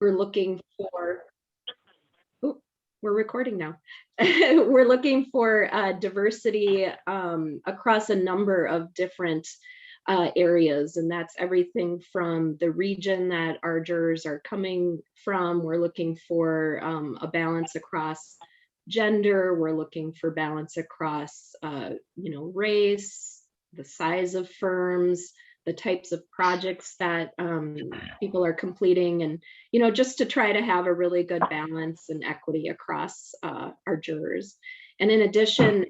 we're looking for, we're recording now. We're looking for diversity across a number of different areas, and that's everything from the region that our jurors are coming from. We're looking for a balance across gender. We're looking for balance across, race, the size of firms, the types of projects that people are completing, and just to try to have a really good balance and equity across our jurors. And in addition,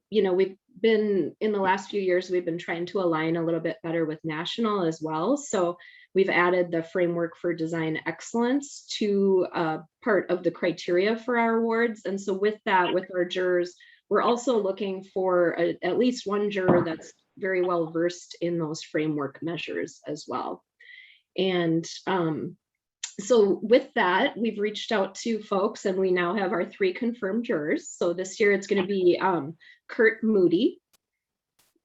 we've been, in the last few years, we've been trying to align a little bit better with national as well. So we've added the framework for design excellence to part of the criteria for our awards. And so with that, with our jurors, we're also looking for at least one juror that's very well versed in those framework measures as well. And so with that, we've reached out to folks, and we now have our 3 confirmed jurors. So this year it's going to be Kurt Moody,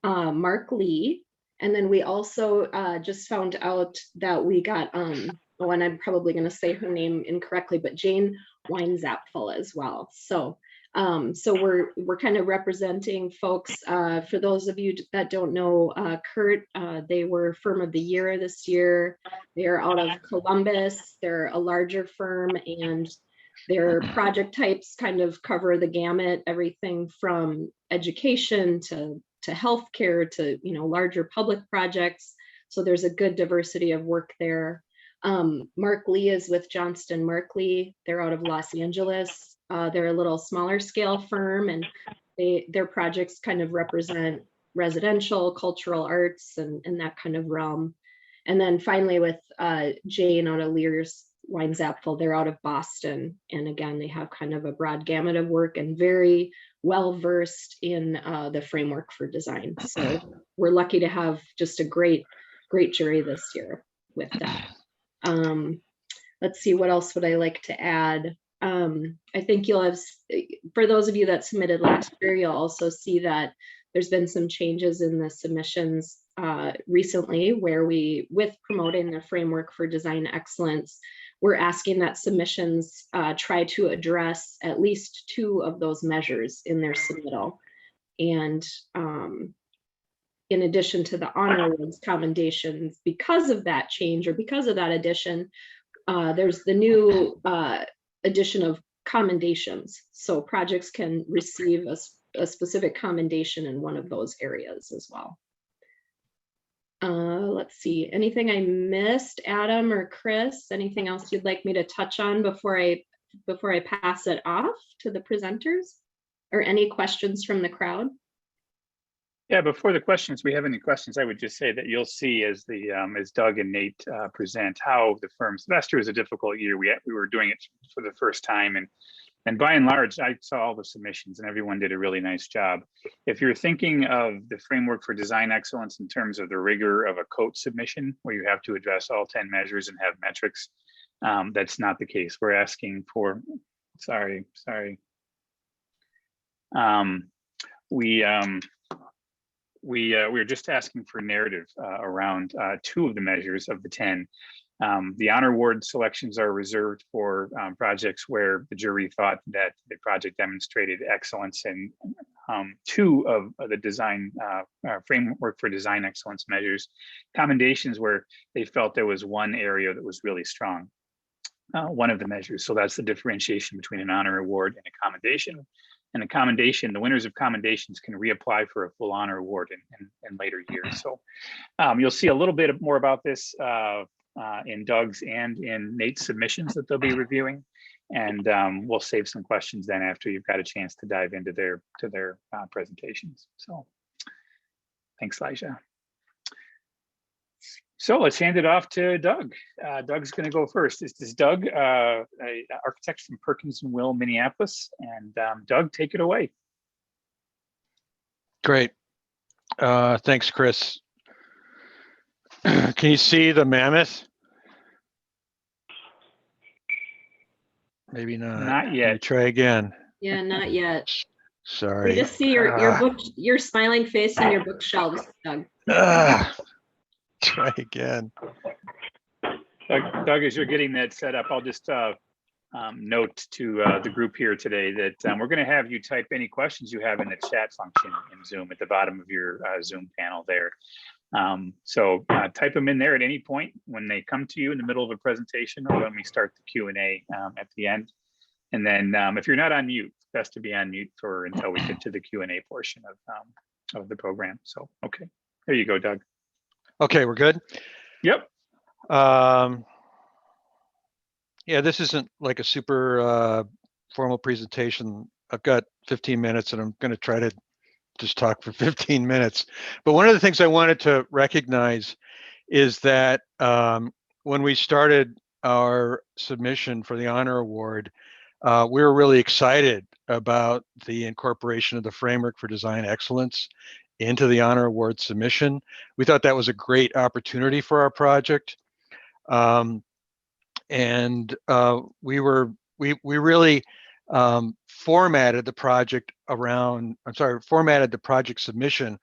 Mark Lee, and then we also just found out that we got, and I'm probably going to say her name incorrectly, but Jane Weinzapfel as well. So we're kind of representing folks. For those of you that don't know Kurt, they were Firm of the Year this year. They're out of Columbus. They're a larger firm, and their project types kind of cover the gamut, everything from education to healthcare to larger public projects. So there's a good diversity of work there. Mark Lee is with Johnston Mark Lee. They're out of Los Angeles. They're a little smaller scale firm, and their projects kind of represent residential, cultural arts, and that kind of realm. And then finally with Jane out of Lears Weinzapfel, they're out of Boston. And again, they have kind of a broad gamut of work and very well versed in the framework for design. So we're lucky to have just a great jury this year with that. Let's see, what else would I like to add? I think you'll have, for those of you that submitted last year, you'll also see that there's been some changes in the submissions recently, where with promoting the framework for design excellence, we're asking that submissions try to address at least 2 of those measures in their submittal. And in addition to the honor awards commendations, because of that change, or because of that addition, there's the new addition of commendations. So projects can receive a specific commendation in one of those areas as well. Let's see, anything I missed, Adam or Chris? Anything else you'd like me to touch on before I pass it off to the presenters? Or any questions from the crowd? Yeah, before the questions, we have any questions, I would just say that you'll see as Doug and Nate present how the firms. Last year was a difficult year. We were doing it for the first time, and by and large, I saw all the submissions and everyone did a really nice job. If you're thinking of the framework for design excellence in terms of the rigor of a COAT submission, where you have to address all 10 measures and have metrics, that's not the case. We're asking for, we're just asking for narrative around 2 of the measures of the 10. The honor award selections are reserved for projects where the jury thought that the project demonstrated excellence in 2 of the design framework for design excellence measures. Commendations where they felt there was one area that was really strong, one of the measures. So that's the differentiation between an honor award and a commendation. And a commendation, the winners of commendations can reapply for a full honor award in later years. So you'll see a little bit more about this in Doug's and in Nate's submissions that they'll be reviewing. And we'll save some questions then after you've got a chance to dive into their presentations. So thanks, Elijah. So let's hand it off to Doug. Doug's going to go first. This is Doug, an architect from Perkins and Will, Minneapolis. And Doug, take it away. Great. Thanks, Chris. Can you see the mammoth? Maybe not. Not yet. Try again. Yeah, not yet. Sorry. We just see your smiling face and your bookshelves, Doug. Try again. Doug, as you're getting that set up, I'll just note to the group here today that we're going to have you type any questions you have in the chat function in Zoom at the bottom of your Zoom panel there. So type them in there at any point when they come to you in the middle of a presentation or when we start the Q&A at the end. And then if you're not on mute, best to be on mute for until we get to the Q&A portion of the program. So, okay, there you go, Doug. Okay, we're good. Yep. Yeah, this isn't like a super formal presentation. I've got 15 minutes and I'm going to try to just talk for 15 minutes. But one of the things I wanted to recognize is that when we started our submission for the honor award, we were really excited about the incorporation of the framework for design excellence into the honor award submission. We thought that was a great opportunity for our project. And we really formatted the project submission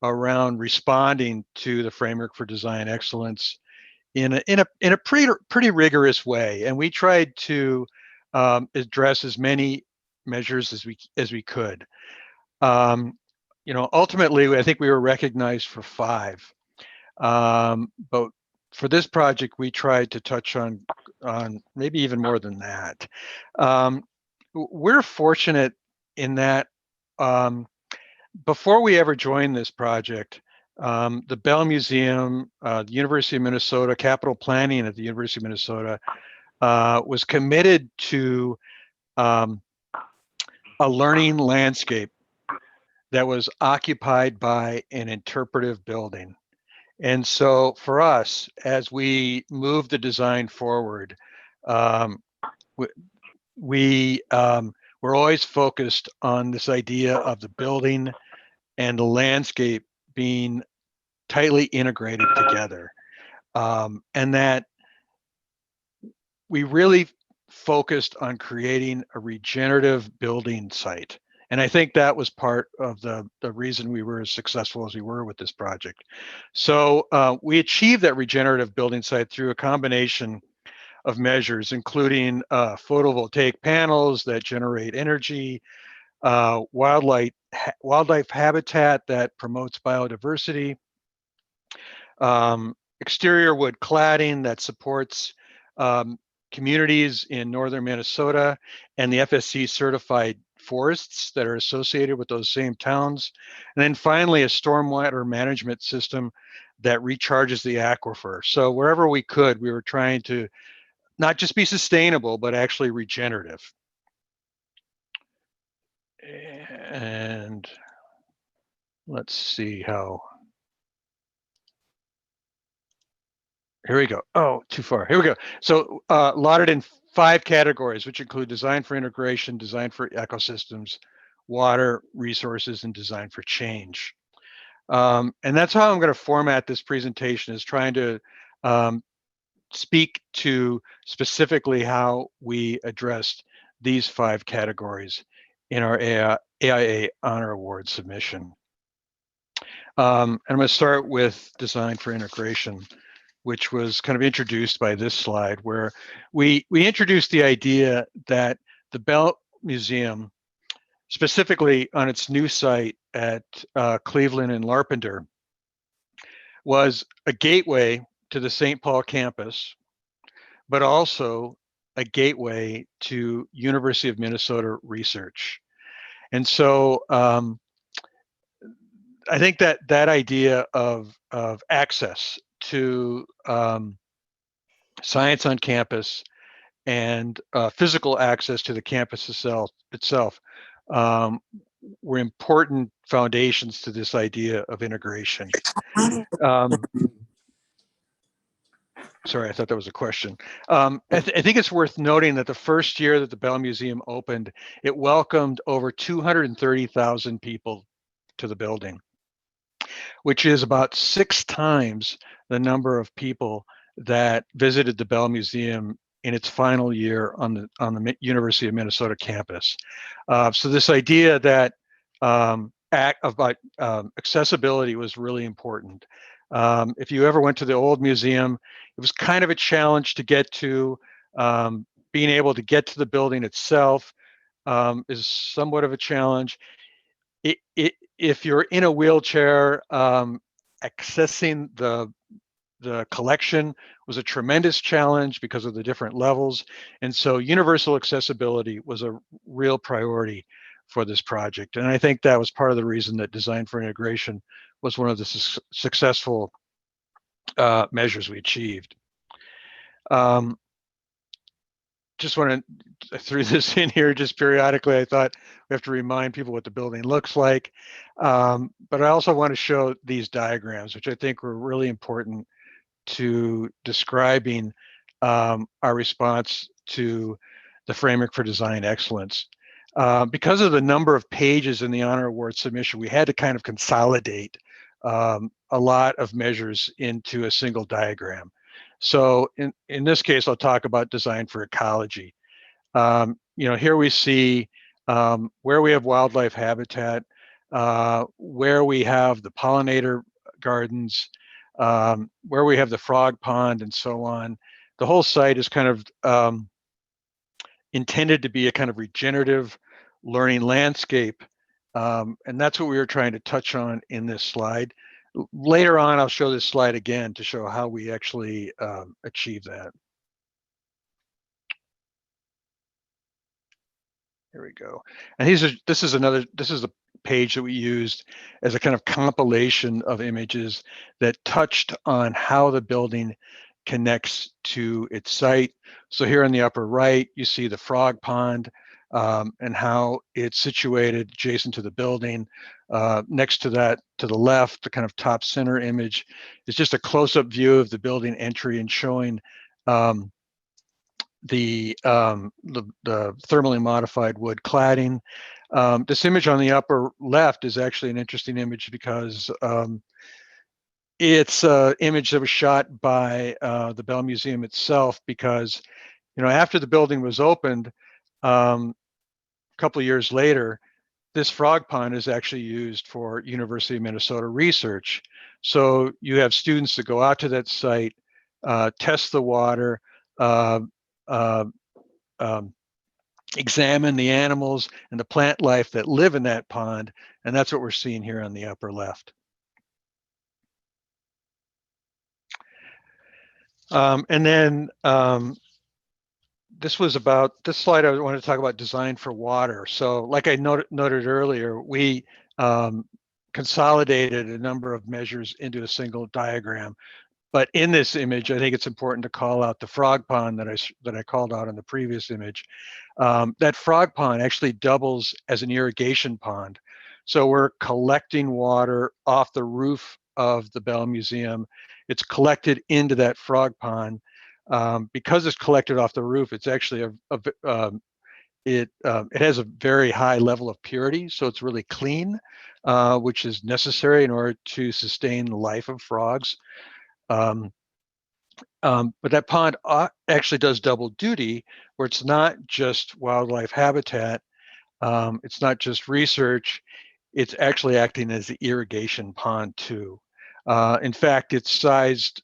around responding to the framework for design excellence in a pretty rigorous way. And we tried to address as many measures as we could. Ultimately, I think we were recognized for 5. But for this project, we tried to touch on maybe even more than that. We're fortunate in that before we ever joined this project, the Bell Museum, the University of Minnesota, capital planning at the University of Minnesota was committed to a learning landscape that was occupied by an interpretive building. And so for us, as we move the design forward, we're always focused on this idea of the building and the landscape being tightly integrated together. And that we really focused on creating a regenerative building site. And I think that was part of the reason we were as successful as we were with this project. So we achieved that regenerative building site through a combination of measures, including photovoltaic panels that generate energy, wildlife habitat that promotes biodiversity, exterior wood cladding that supports communities in northern Minnesota, and the FSC certified forests that are associated with those same towns. And then finally, a stormwater management system that recharges the aquifer. So wherever we could, we were trying to not just be sustainable, but actually regenerative. And let's see how. Here we go. Oh, too far. Here we go. So allotted in 5 categories, which include design for integration, design for ecosystems, water resources, and design for change. And that's how I'm going to format this presentation, is trying to speak to specifically how we addressed these 5 categories in our AIA Honor Award submission. And I'm going to start with design for integration, which was kind of introduced by this slide, where we introduced the idea that the Bell Museum, specifically on its new site at Cleveland and Larpenteur, was a gateway to the St. Paul campus, but also a gateway to University of Minnesota research. And so I think that idea of access to science on campus and physical access to the campus itself were important foundations to this idea of integration. Sorry, I thought that was a question. I think it's worth noting that the first year that the Bell Museum opened, it welcomed over 230,000 people to the building, which is about 6 times the number of people that visited the Bell Museum in its final year on the University of Minnesota campus. So this idea that accessibility was really important. If you ever went to the old museum, It was kind of a challenge to get to. Being able to get to the building itself is somewhat of a challenge. If you're in a wheelchair, accessing the collection was a tremendous challenge because of the different levels. And so universal accessibility was a real priority for this project. And I think that was part of the reason that design for integration was one of the successful measures we achieved. Just want to throw this in here just periodically. I thought we have to remind people what the building looks like. But I also want to show these diagrams, which I think were really important to describing our response to the framework for design excellence. Because of the number of pages in the honor award submission, we had to kind of consolidate a lot of measures into a single diagram. So in this case, I'll talk about design for ecology. Here we see where we have wildlife habitat, where we have the pollinator gardens, where we have the frog pond and so on. The whole site is kind of intended to be a kind of regenerative learning landscape. And that's what we were trying to touch on in this slide. Later on, I'll show this slide again to show how we actually achieve that. Here we go. And this is the page that we used as a kind of compilation of images that touched on how the building connects to its site. So here in the upper right, you see the frog pond and how it's situated adjacent to the building. Next to that, to the left, the kind of top center image is just a close-up view of the building entry and showing the thermally modified wood cladding. This image on the upper left is actually an interesting image because it's an image that was shot by the Bell Museum itself, because after the building was opened a couple of years later, this frog pond is actually used for University of Minnesota research. So you have students that go out to that site, test the water, examine the animals and the plant life that live in that pond. And that's what we're seeing here on the upper left. And then this slide, I wanted to talk about design for water. So like I noted earlier, we consolidated a number of measures into a single diagram. But in this image, I think it's important to call out the frog pond that I called out in the previous image. That frog pond actually doubles as an irrigation pond. So we're collecting water off the roof of the Bell Museum. It's collected into that frog pond. Because it's collected off the roof, it's actually it has a very high level of purity, so it's really clean, which is necessary in order to sustain the life of frogs. But that pond actually does double duty, where it's not just wildlife habitat, it's not just research, it's actually acting as the irrigation pond too. In fact, it's sized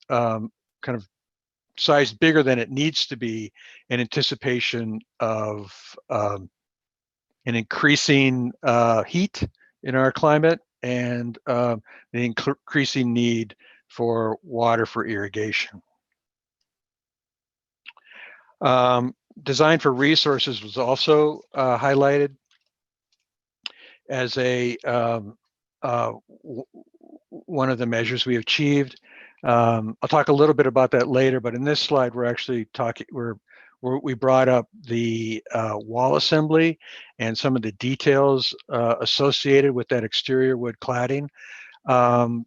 sized bigger than it needs to be in anticipation of an increasing heat in our climate and the increasing need for water for irrigation. Design for resources was also highlighted as one of the measures we achieved. I'll talk a little bit about that later, but in this slide, we're actually talking, we brought up the wall assembly and some of the details associated with that exterior wood cladding. Over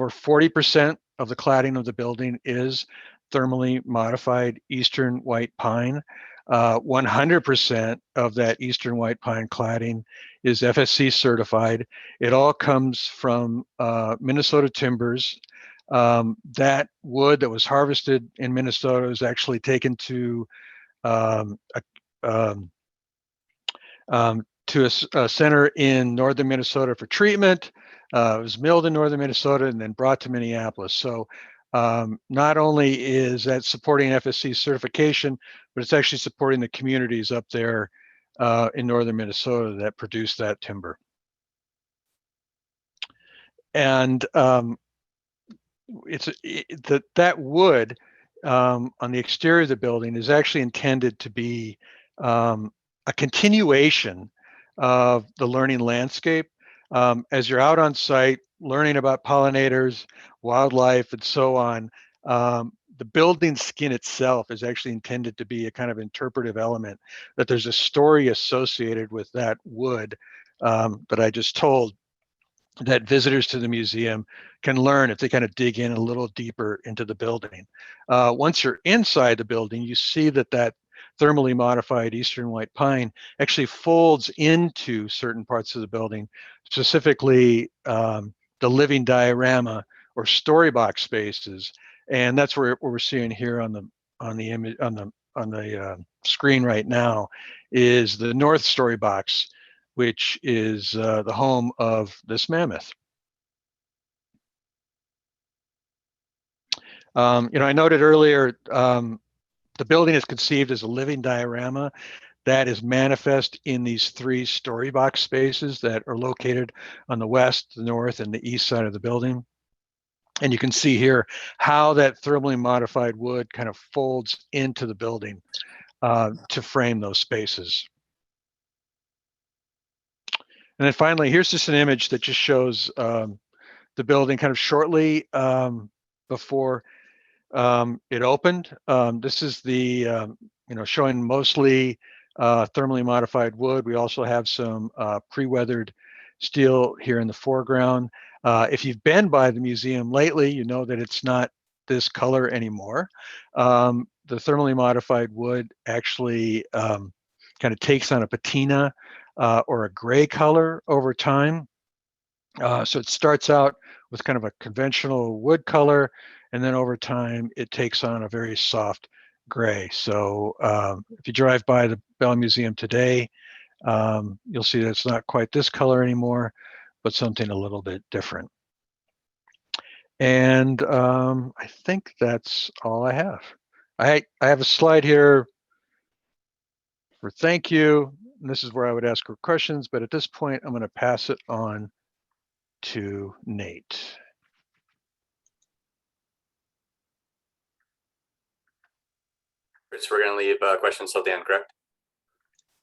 40% of the cladding of the building is thermally modified eastern white pine. 100% of that eastern white pine cladding is FSC certified. It all comes from Minnesota timbers. That wood that was harvested in Minnesota is actually taken to a center in northern Minnesota for treatment. It was milled in northern Minnesota and then brought to Minneapolis. So Not only is that supporting FSC certification, but it's actually supporting the communities up there in northern Minnesota that produce that timber. And that wood on the exterior of the building is actually intended to be a continuation of the learning landscape. As you're out on site learning about pollinators, wildlife, and so on, the building skin itself is actually intended to be a kind of interpretive element, that there's a story associated with that wood that I just told, that visitors to the museum can learn if they kind of dig in a little deeper into the building. Once you're inside the building, you see that that thermally modified eastern white pine actually folds into certain parts of the building, specifically the living diorama or storybox spaces, and that's where we're seeing here on the image on the screen right now is the north storybox, which is the home of this mammoth. I noted earlier, the building is conceived as a living diorama that is manifest in these 3 storybox spaces that are located on the west, the north, and the east side of the building. And you can see here how that thermally modified wood kind of folds into the building to frame those spaces. And then finally, here's just an image that just shows the building kind of shortly before it opened. This is the, showing mostly thermally modified wood. We also have some pre-weathered steel here in the foreground. If you've been by the museum lately, you know that it's not this color anymore. The thermally modified wood actually kind of takes on a patina or a gray color over time. So it starts out with kind of a conventional wood color, and then over time it takes on a very soft gray. So if you drive by the Bell Museum today, you'll see that it's not quite this color anymore, but something a little bit different. And I think that's all I have. I have a slide here for thank you. And this is where I would ask for questions, but at this point, I'm going to pass it on to Nate. So we're going to leave questions till the end, correct?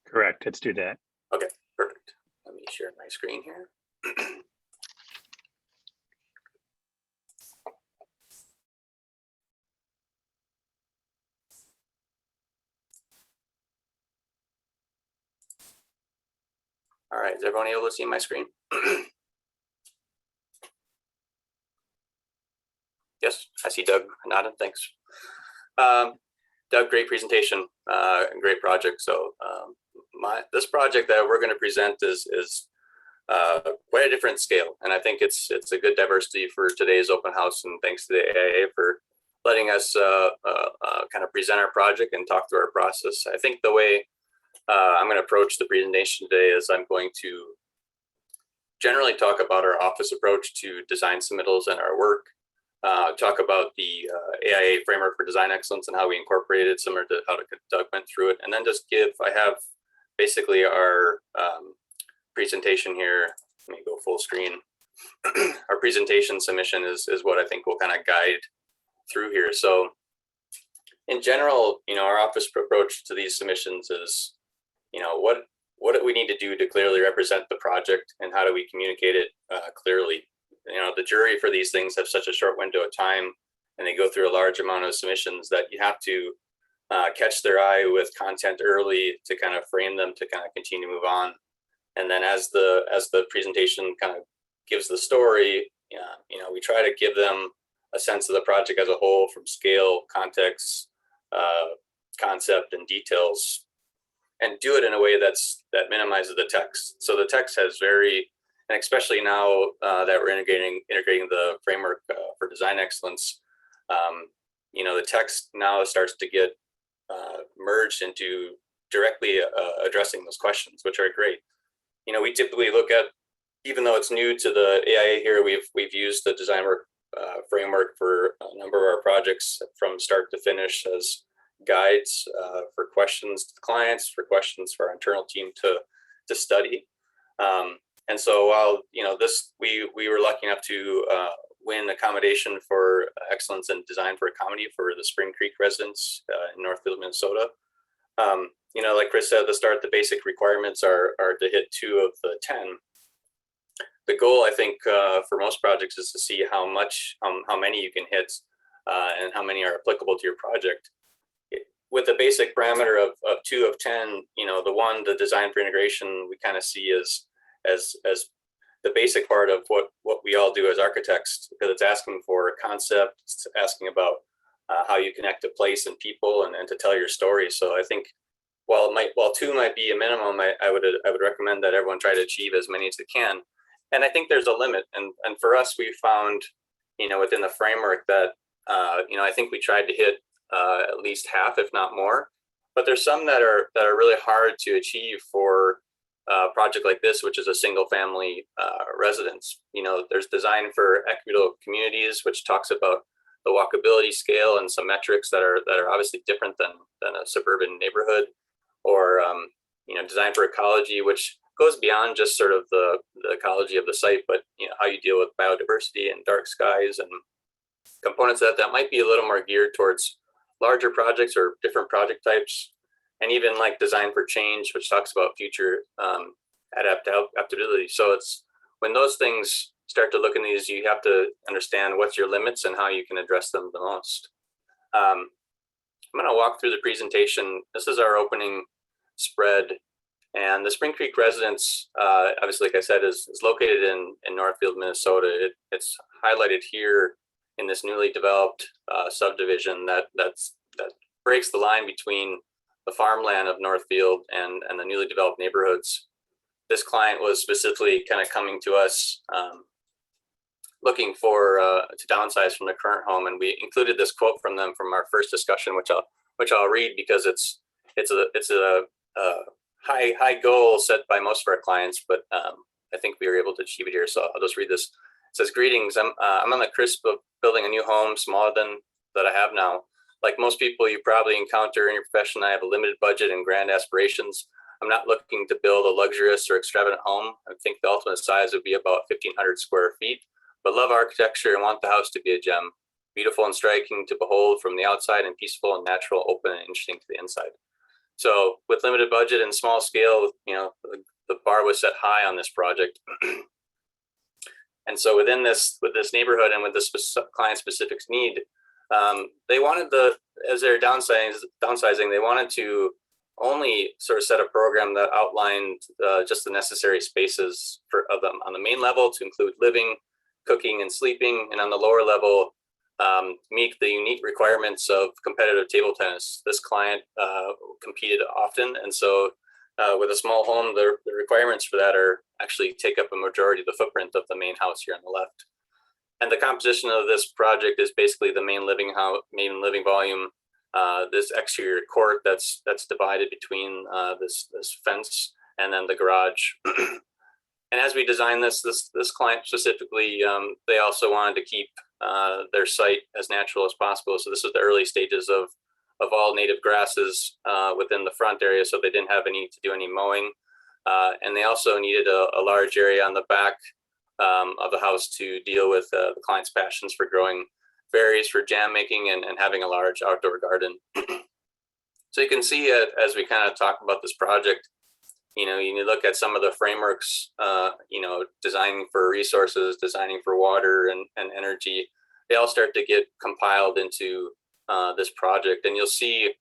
Correct. Let's do that. Okay, perfect. Let me share my screen here. All right, is everyone able to see my screen? Yes, I see Doug nodding, thanks. Doug, great presentation, great project. So this project that we're going to present is quite a different scale, and I think it's a good diversity for today's open house. And thanks to the AIA for letting us kind of present our project and talk through our process. I think the way I'm going to approach the presentation today is I'm going to generally talk about our office approach to design submittals and our work. Talk about the AIA framework for design excellence and how we incorporated, similar to how Doug went through it, and then just I have basically our presentation here. Let me go full screen. Our presentation submission is what I think will kind of guide through here. So in general, our office approach to these submissions is, what do we need to do to clearly represent the project, and how do we communicate it clearly? The jury for these things have such a short window of time, and they go through a large amount of submissions that you have to catch their eye with content early to kind of frame them to kind of continue to move on. And then as the presentation kind of gives the story, we try to give them a sense of the project as a whole, from scale, context, concept, and details, and do it in a way that minimizes the text. So the text has and especially now that we're integrating the framework for design excellence, the text now starts to get merged into directly addressing those questions, which are great. We typically look at, even though it's new to the AIA here, we've used the design work framework for a number of our projects from start to finish as guides for questions to clients, for questions for our internal team to study. And so while, this, we were lucky enough to win accommodation for excellence in design for a comedy for the Spring Creek residents in Northfield, Minnesota. Like Chris said at the start, the basic requirements are to hit 2 of the 10. The goal, I think, for most projects is to see how many you can hit and how many are applicable to your project. With the basic parameter of 2 of 10, the design for integration, we kind of see as the basic part of what we all do as architects, because it's asking for a concept, it's asking about how you connect to place and people and to tell your story. So I think while 2 might be a minimum, I would recommend that everyone try to achieve as many as they can. And I think there's a limit. And for us, we found, within the framework that, I think we tried to hit at least half, if not more. But there's some that are really hard to achieve for a project like this, which is a single family residence. There's design for equitable communities, which talks about the walkability scale and some metrics that are obviously different than a suburban neighborhood, or design for ecology, which goes beyond just sort of the ecology of the site, but how you deal with biodiversity and dark skies and components that might be a little more geared towards larger projects or different project types, and even like design for change, which talks about future adaptability. So it's when those things start to look in these, you have to understand what's your limits and how you can address them the most. I'm going to walk through the presentation. This is our opening spread. And the Spring Creek residence, obviously, like I said, is located in Northfield, Minnesota. It's highlighted here in this newly developed subdivision that breaks the line between the farmland of Northfield and the newly developed neighborhoods. This client was specifically kind of coming to us looking for to downsize from the current home, and we included this quote from them from our first discussion, which I'll read because it's a high goal set by most of our clients, but I think we were able to achieve it here. So I'll just read this. It says, "Greetings. I'm on the cusp of building a new home smaller than that I have now. Like most people you probably encounter in your profession, I have a limited budget and grand aspirations. I'm not looking to build a luxurious or extravagant home. I think the ultimate size would be about 1,500 square feet, but love architecture and want the house to be a gem. Beautiful and striking to behold from the outside and peaceful and natural, open and interesting to the inside." So with limited budget and small scale, the bar was set high on this project. And so with this neighborhood and with this client specific need, they wanted as they're downsizing, they wanted to only sort of set a program that outlined just the necessary spaces of them on the main level to include living, cooking, and sleeping, and on the lower level, meet the unique requirements of competitive table tennis. This client competed often, and so with a small home, the requirements for that are actually take up a majority of the footprint of the main house here on the left. And the composition of this project is basically the main living volume, this exterior court that's divided between this fence and then the garage. And as we designed this client specifically, they also wanted to keep their site as natural as possible. So this is the early stages of all native grasses within the front area, so they didn't have any to do any mowing. And they also needed a large area on the back of the house to deal with the client's passions for growing berries for jam making and having a large outdoor garden. So you can see as we kind of talk about this project, you look at some of the frameworks, designing for resources, designing for water and energy, they all start to get compiled into this project. And you'll see,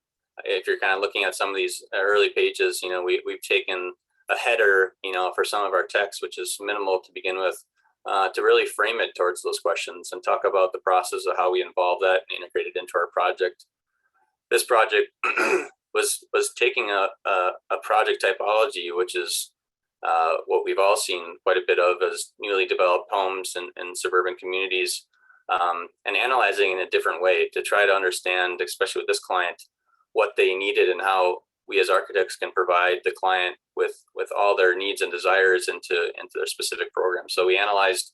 if you're kind of looking at some of these early pages, we've taken a header, for some of our text, which is minimal to begin with, to really frame it towards those questions and talk about the process of how we involve that and integrate it into our project. This project was taking a project typology, which is what we've all seen quite a bit of as newly developed homes and suburban communities, and analyzing in a different way to try to understand, especially with this client, what they needed and how we as architects can provide the client with all their needs and desires into their specific program. So we analyzed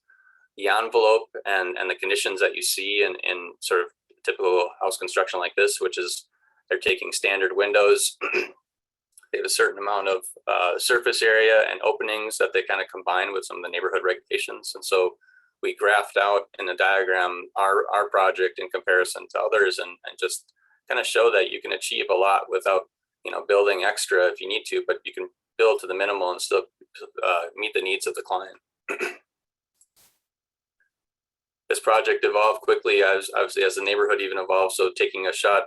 the envelope and the conditions that you see in sort of typical house construction like this, which is they're taking standard windows. They have a certain amount of surface area and openings that they kind of combine with some of the neighborhood regulations. And so we graphed out in the diagram our project in comparison to others, and just kind of show that you can achieve a lot without, you know, building extra if you need to, but you can build to the minimal and still meet the needs of the client. This project evolved quickly, obviously, as the neighborhood even evolved. So taking a shot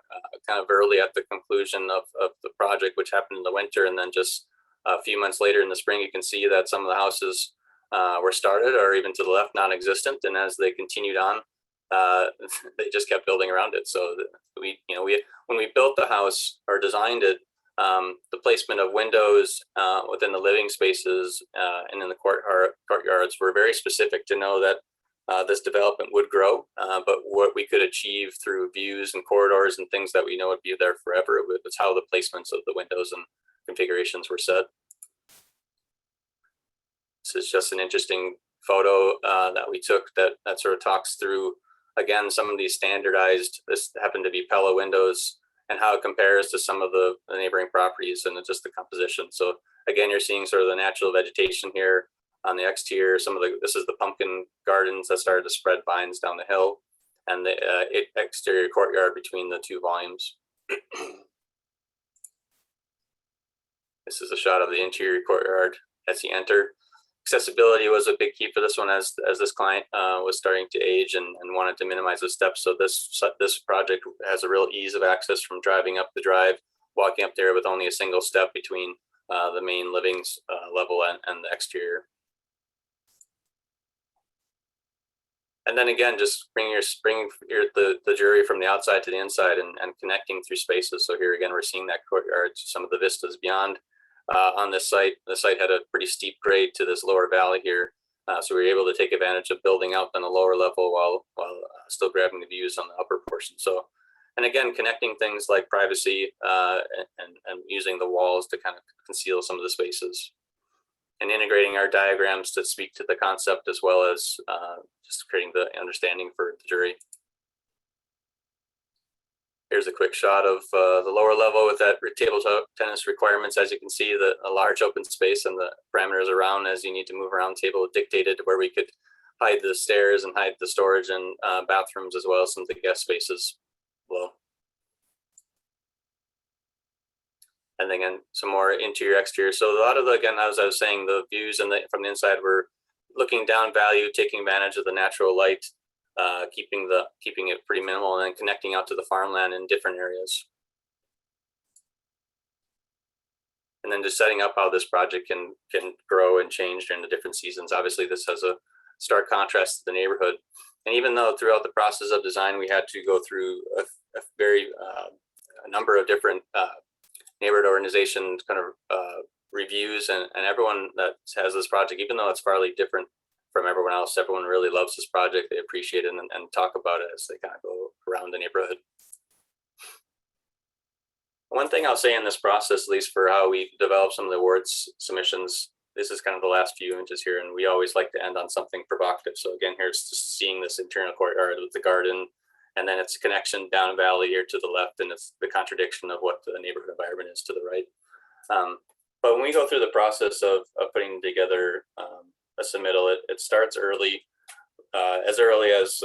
kind of early at the conclusion of the project, which happened in the winter, and then just a few months later in the spring, you can see that some of the houses were started, or even to the left, non-existent. And as they continued on, they just kept building around it. So when we built the house or designed it, the placement of windows within the living spaces and in the courtyards were very specific to know that this development would grow, but what we could achieve through views and corridors and things that we know would be there forever was how the placements of the windows and configurations were set. This is just an interesting photo that we took that sort of talks through, again, some of these standardized, this happened to be Pella windows, and how it compares to some of the neighboring properties and just the composition. So again, you're seeing sort of the natural vegetation here on the exterior. This is the pumpkin gardens that started to spread vines down the hill, and the exterior courtyard between the two volumes. This is a shot of the interior courtyard as you enter. Accessibility was a big key for this one, as this client was starting to age and wanted to minimize the steps. So this project has a real ease of access from driving up the drive, walking up there with only a single step between the main livings level and the exterior. And then again, just bringing the jury from the outside to the inside and connecting through spaces. So here again, we're seeing that courtyard, some of the vistas beyond. On this site, the site had a pretty steep grade to this lower valley here. So we were able to take advantage of building out on the lower level while still grabbing the views on the upper portion. So, and again, connecting things like privacy and using the walls to kind of conceal some of the spaces, and integrating our diagrams to speak to the concept, as well as just creating the understanding for the jury. Here's a quick shot of the lower level with that tabletop tennis requirements. As you can see, a large open space and the parameters around as you need to move around table dictated where we could hide the stairs and hide the storage and bathrooms, as well as some of the guest spaces below. And then again, some more interior, exterior. So a lot of again, as I was saying, the views from the inside were looking down value, taking advantage of the natural light, keeping it pretty minimal, and then connecting out to the farmland in different areas. And then just setting up how this project can grow and change during the different seasons. Obviously, this has a stark contrast to the neighborhood. And even though throughout the process of design, we had to go through a number of different neighborhood organizations kind of reviews, and everyone that has this project, even though it's fairly different from everyone else, everyone really loves this project. They appreciate it and talk about it as they kind of go around the neighborhood. One thing I'll say in this process, at least for how we develop some of the awards submissions, this is kind of the last few images here, and we always like to end on something provocative. So again, here's just seeing this internal courtyard with the garden, and then its connection down valley here to the left, and it's the contradiction of what the neighborhood environment is to the right. But when we go through the process of putting together a submittal, it starts early, as early as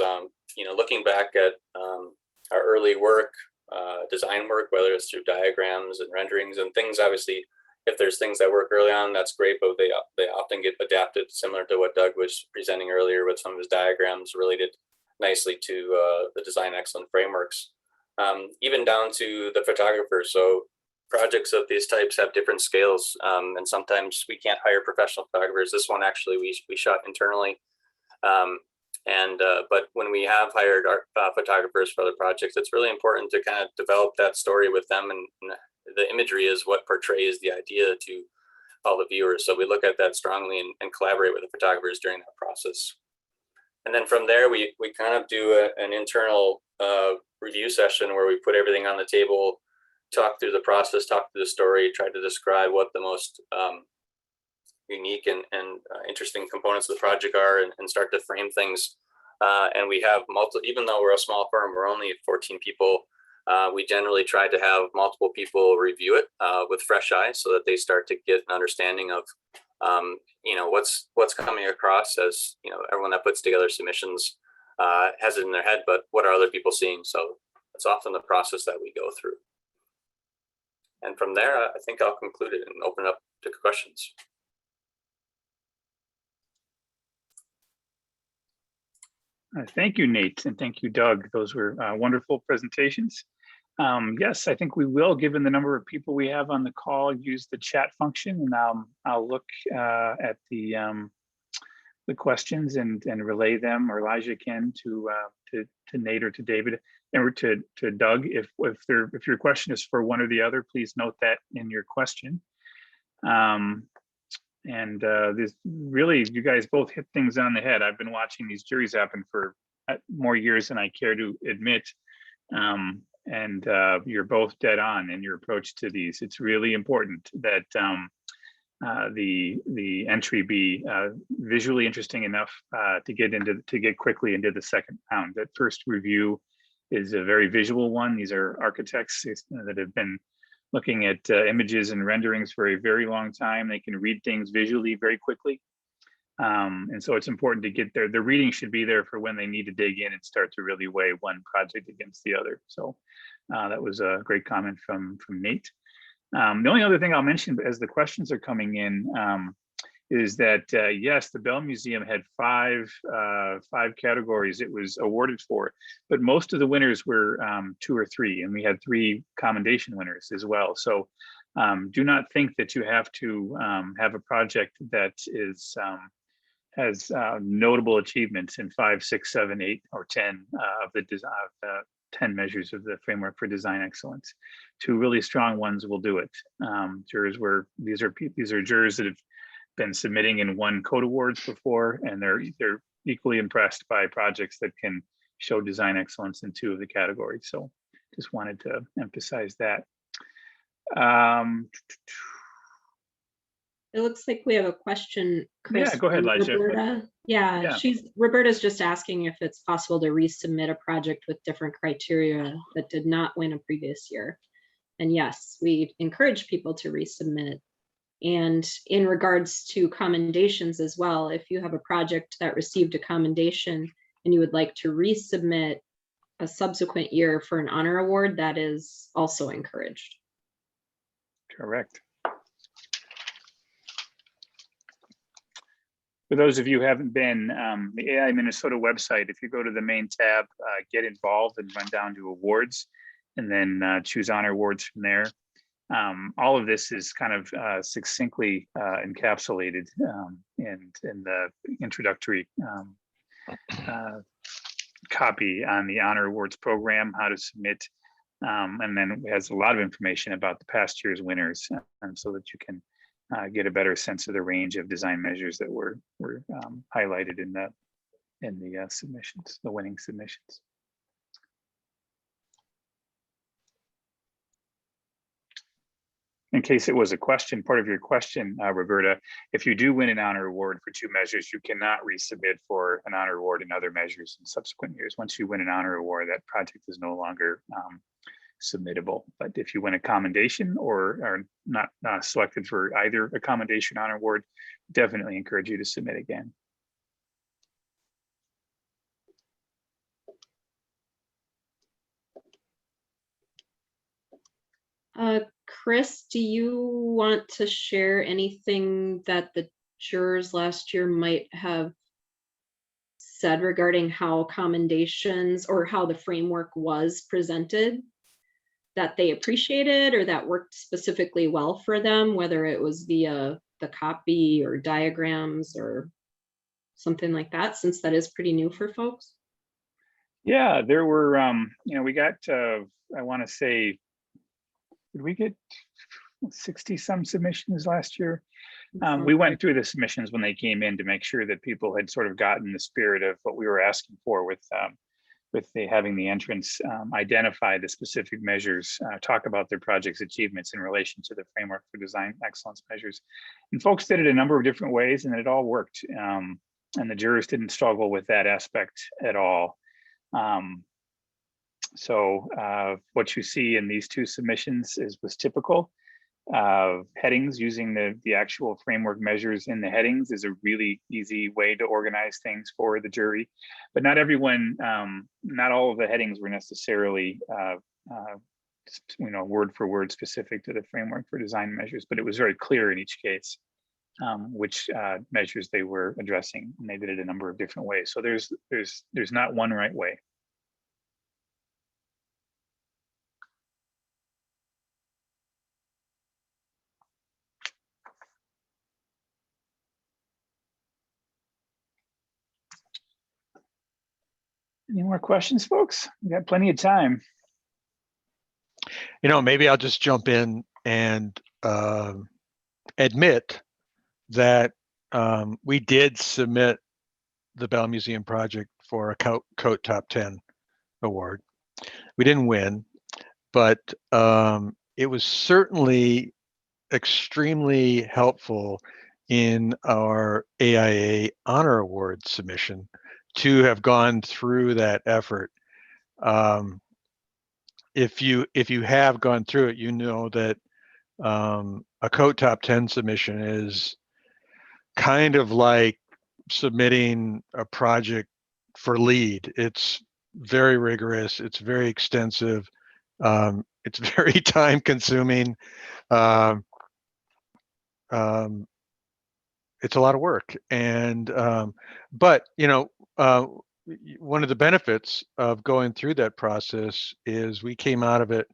looking back at our early work, design work, whether it's through diagrams and renderings and things. Obviously, if there's things that work early on, that's great, but they often get adapted, similar to what Doug was presenting earlier with some of his diagrams related nicely to the design excellence frameworks, even down to the photographer. So projects of these types have different scales, and sometimes we can't hire professional photographers. This one actually we shot internally, but when we have hired our photographers for other projects, it's really important to kind of develop that story with them, and the imagery is what portrays the idea to all the viewers. So we look at that strongly and collaborate with the photographers during that process. And then from there, we kind of do an internal review session where we put everything on the table, talk through the process, talk through the story, try to describe what the most unique and interesting components of the project are, and start to frame things. And we have even though we're a small firm, we're only 14 people. We generally try to have multiple people review it with fresh eyes, so that they start to get an understanding of, what's coming across. As everyone that puts together submissions has it in their head, but what are other people seeing? So it's often the process that we go through. And from there, I think I'll conclude it and open it up to questions. Thank you, Nate, and thank you, Doug. Those were wonderful presentations. Yes, I think we will, given the number of people we have on the call, use the chat function, and I'll look at the questions and relay them, or Elijah can, to Nate or to David, or to Doug. If your question is for one or the other, please note that in your question. This really, you guys both hit things on the head. I've been watching these juries happen for more years than I care to admit. You're both dead on in your approach to these. It's really important that the entry be visually interesting enough to get quickly into the second round. That first review is a very visual one. These are architects that have been looking at images and renderings for a very long time. They can read things visually very quickly. And so it's important to get there. The reading should be there for when they need to dig in and start to really weigh one project against the other. So that was a great comment from Nate. The only other thing I'll mention as the questions are coming in is that, yes, the Bell Museum had five categories it was awarded for, but most of the winners were 2 or 3, and we had 3 commendation winners as well. So do not think that you have to have a project that has notable achievements in 5, 6, 7, 8, or 10 of the 10 measures of the framework for design excellence. 2 really strong ones will do it. These are jurors that have been submitting and won code awards before, and they're equally impressed by projects that can show design excellence in 2 of the categories. So just wanted to emphasize that. It looks like we have a question, Chris. Yeah, go ahead, Elijah. Roberta. Yeah, Roberta's just asking if it's possible to resubmit a project with different criteria that did not win a previous year. And yes, we encourage people to resubmit. And in regards to commendations as well, if you have a project that received a commendation and you would like to resubmit a subsequent year for an honor award, that is also encouraged. Correct. For those of you who haven't been, the AI Minnesota website, if you go to the main tab, get involved and run down to awards, and then choose honor awards from there. All of this is kind of succinctly encapsulated in the introductory copy on the honor awards program, how to submit, and then it has a lot of information about the past year's winners, so that you can get a better sense of the range of design measures that were highlighted in the submissions, the winning submissions. In case it was a question, part of your question, Roberta, if you do win an honor award for 2 measures, you cannot resubmit for an honor award in other measures in subsequent years. Once you win an honor award, that project is no longer submittable. But if you win a commendation or are not selected for either a commendation honor award, definitely encourage you to submit again. Chris, do you want to share anything that the jurors last year might have said regarding how commendations or how the framework was presented that they appreciated or that worked specifically well for them, whether it was via the copy or diagrams or something like that, since that is pretty new for folks? Yeah, there were, we got, I want to say, did we get 60 some submissions last year? We went through the submissions when they came in to make sure that people had sort of gotten the spirit of what we were asking for with having the entrants identify the specific measures, talk about their project's achievements in relation to the framework for design excellence measures. And folks did it a number of different ways, and it all worked. And the jurors didn't struggle with that aspect at all. So what you see in these two submissions was typical. Headings, using the actual framework measures in the headings is a really easy way to organize things for the jury. But not everyone, not all of the headings were necessarily word for word specific to the framework for design measures, but it was very clear in each case which measures they were addressing, and they did it a number of different ways. So there's not one right way. Any more questions, folks? We got plenty of time. Maybe I'll just jump in and admit that we did submit the Bell Museum project for a COAT Top 10 award. We didn't win, but it was certainly extremely helpful in our AIA Honor Award submission to have gone through that effort. If you have gone through it, you know that a COAT Top 10 submission is kind of like submitting a project for LEED. It's very rigorous. It's very extensive. It's very time consuming. It's a lot of work. And, but, one of the benefits of going through that process is we came out of it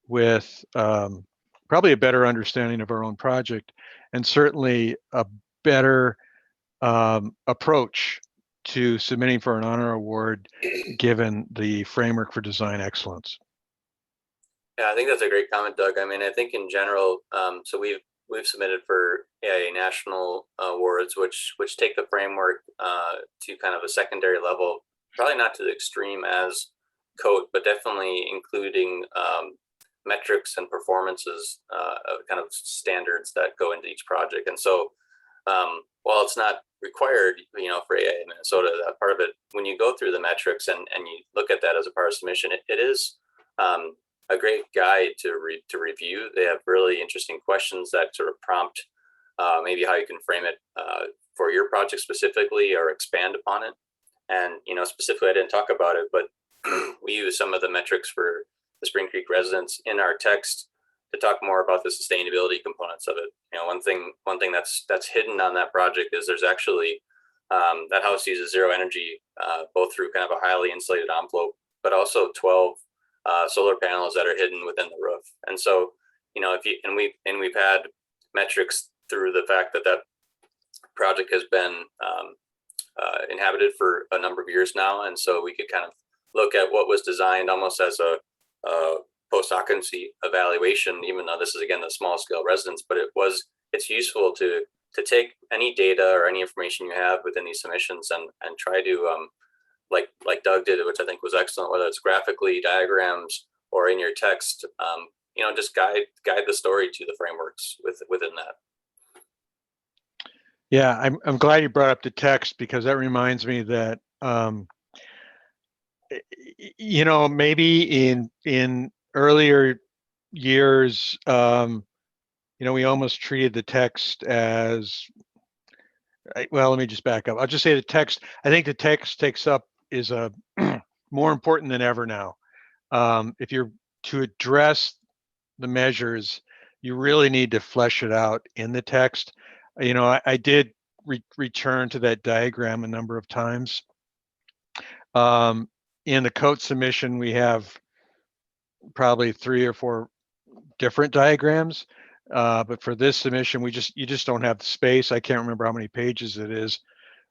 with probably a better understanding of our own project, and certainly a better approach to submitting for an honor award given the framework for design excellence. Yeah, I think that's a great comment, Doug. I mean, I think in general, so we've submitted for AIA national awards, which take the framework to kind of a secondary level, probably not to the extreme as COAT, but definitely including metrics and performances, kind of standards that go into each project. And so while it's not required, for AIA Minnesota, that part of it, when you go through the metrics and you look at that as a part of submission, it is a great guide to review. They have really interesting questions that sort of prompt maybe how you can frame it for your project specifically, or expand upon it. And specifically, I didn't talk about it, but we use some of the metrics for the Spring Creek residents in our text to talk more about the sustainability components of it. One thing that's hidden on that project is there's actually that house uses zero energy, both through kind of a highly insulated envelope, but also 12 solar panels that are hidden within the roof. And so, we've had metrics through the fact that that project has been inhabited for a number of years now. And so we could kind of look at what was designed almost as a post-occupancy evaluation, even though this is, again, the small scale residence, but it's useful to take any data or any information you have within these submissions and try to, like Doug did, which I think was excellent, whether it's graphically, diagrams, or in your text, just guide the story to the frameworks within that. Yeah, I'm glad you brought up the text, because that reminds me that maybe in earlier years, we almost treated the text as, well, let me just back up. I'll just say the text, I think the text is more important than ever now. If you're to address the measures, you really need to flesh it out in the text. I did return to that diagram a number of times. In the COAT submission, we have probably 3 or 4 different diagrams, but for this submission, you just don't have the space. I can't remember how many pages it is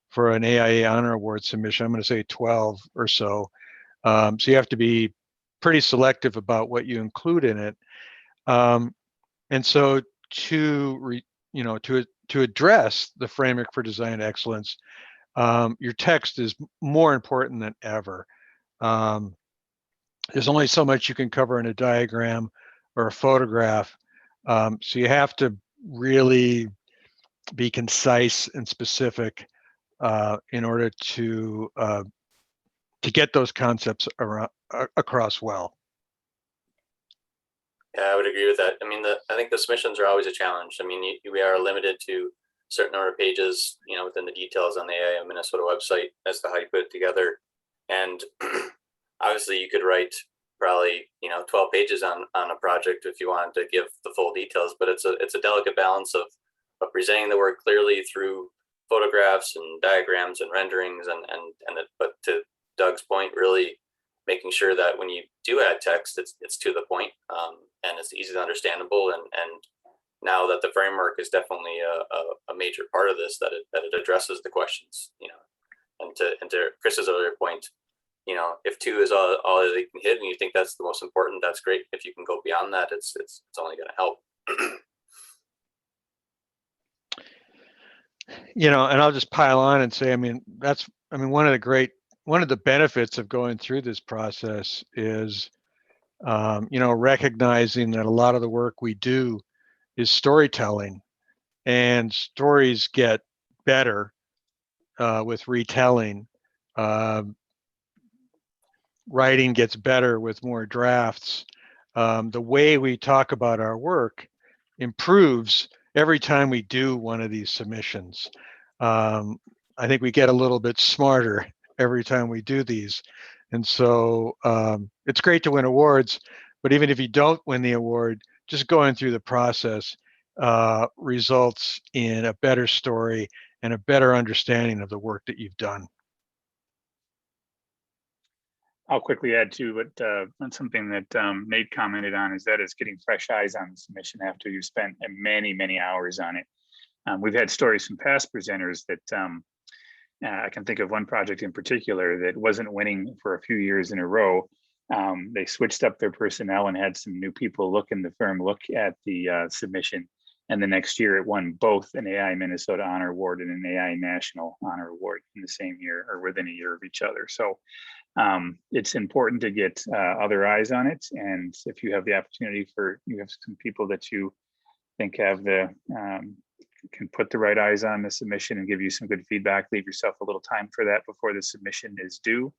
for an AIA Honor Award submission. I'm going to say 12 or so. So you have to be pretty selective about what you include in it. And so to address the framework for design excellence, your text is more important than ever. There's only so much you can cover in a diagram or a photograph. So you have to really be concise and specific in order to get those concepts across well. Yeah, I would agree with that. I mean, I think the submissions are always a challenge. I mean, we are limited to a certain number of pages, within the details on the AIA Minnesota website as to how you put it together. And obviously you could write probably, 12 pages on a project if you wanted to give the full details, but it's a delicate balance of presenting the work clearly through photographs and diagrams and renderings but to Doug's point, really making sure that when you do add text, it's to the point, and it's easy to understandable. And now that the framework is definitely a major part of this, that it addresses the questions, and to Chris's earlier point, if 2 is all they can hit and you think that's the most important, that's great. If you can go beyond that, it's only going to help. And I'll just pile on and say, one of the benefits of going through this process is, recognizing that a lot of the work we do is storytelling, and stories get better with retelling. Writing gets better with more drafts. The way we talk about our work improves every time we do one of these submissions. I think we get a little bit smarter every time we do these. And so it's great to win awards, but even if you don't win the award, just going through the process results in a better story and a better understanding of the work that you've done. I'll quickly add to what something that Nate commented on is getting fresh eyes on the submission after you've spent many, many hours on it. We've had stories from past presenters that I can think of one project in particular that wasn't winning for a few years in a row. They switched up their personnel and had some new people look at the submission. And the next year it won both an AIA Minnesota Honor Award and an AIA National Honor Award in the same year or within a year of each other. So it's important to get other eyes on it. And if you have the opportunity you have some people that you think have can put the right eyes on the submission and give you some good feedback, leave yourself a little time for that before the submission is due.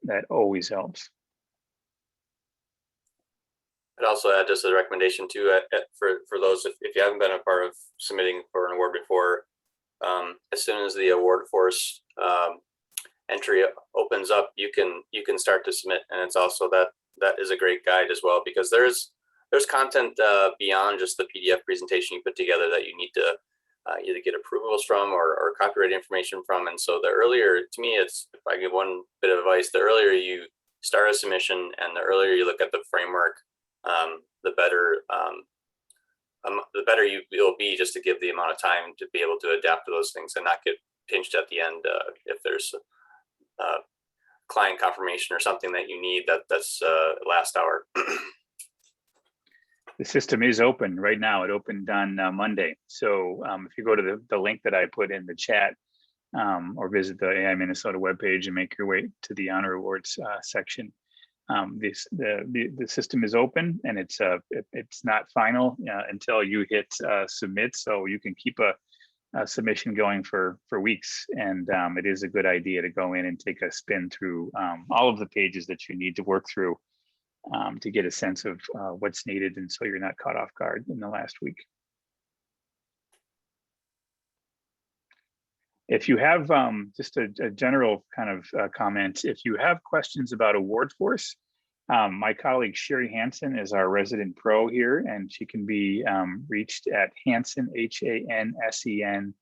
That always helps. I'd also add just a recommendation too, for those, if you haven't been a part of submitting for an award before, as soon as the award force entry opens up, you can start to submit. And it's also that is a great guide as well, because there's content beyond just the PDF presentation you put together that you need to either get approvals from or copyright information from. And so the earlier, to me, if I give one bit of advice, the earlier you start a submission and the earlier you look at the framework, the better you'll be, just to give the amount of time to be able to adapt to those things and not get pinched at the end if there's client confirmation or something that you need that's last hour. The system is open right now. It opened on Monday. So if you go to the link that I put in the chat or visit the AIA Minnesota webpage and make your way to the Honor Awards section, the system is open, and it's not final until you hit submit. So you can keep a submission going for weeks, and it is a good idea to go in and take a spin through all of the pages that you need to work through to get a sense of what's needed, and so you're not caught off guard in the last week. If you have just a general kind of comment, if you have questions about award force, my colleague Sherry Hansen is our resident pro here, and she can be reached at Hansen, Hansen,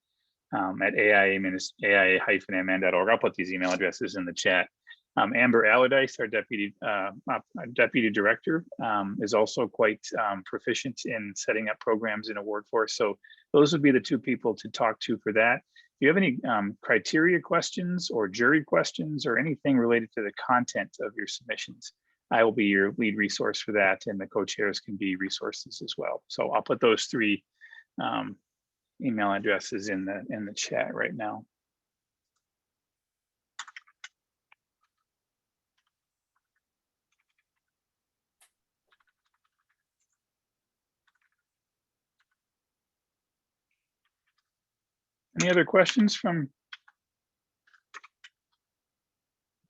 at AIA-MN.org. I'll put these email addresses in the chat. Amber Allardyce, our deputy director, is also quite proficient in setting up programs in award force. So those would be the two people to talk to for that. If you have any criteria questions or jury questions or anything related to the content of your submissions, I will be your lead resource for that, and the co-chairs can be resources as well. So I'll put those three email addresses in the chat right now. Any other questions from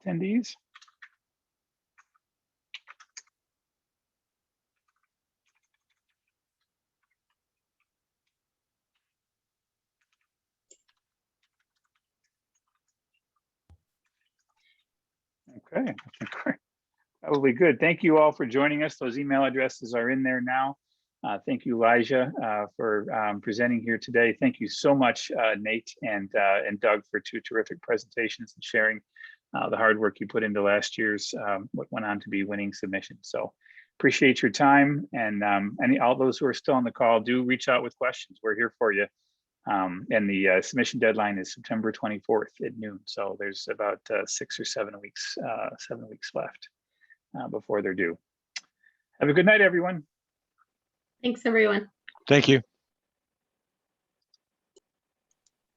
attendees? Okay, I think we're probably good. Thank you all for joining us. Those email addresses are in there now. Thank you, Elijah, for presenting here today. Thank you so much, Nate and Doug, for two terrific presentations and sharing the hard work you put into last year's what went on to be winning submission. So appreciate your time, and all those who are still on the call, do reach out with questions. We're here for you. And the submission deadline is September 24th at noon. So there's about 6 or 7 weeks, 7 weeks left before they're due. Have a good night, everyone. Thanks, everyone. Thank you.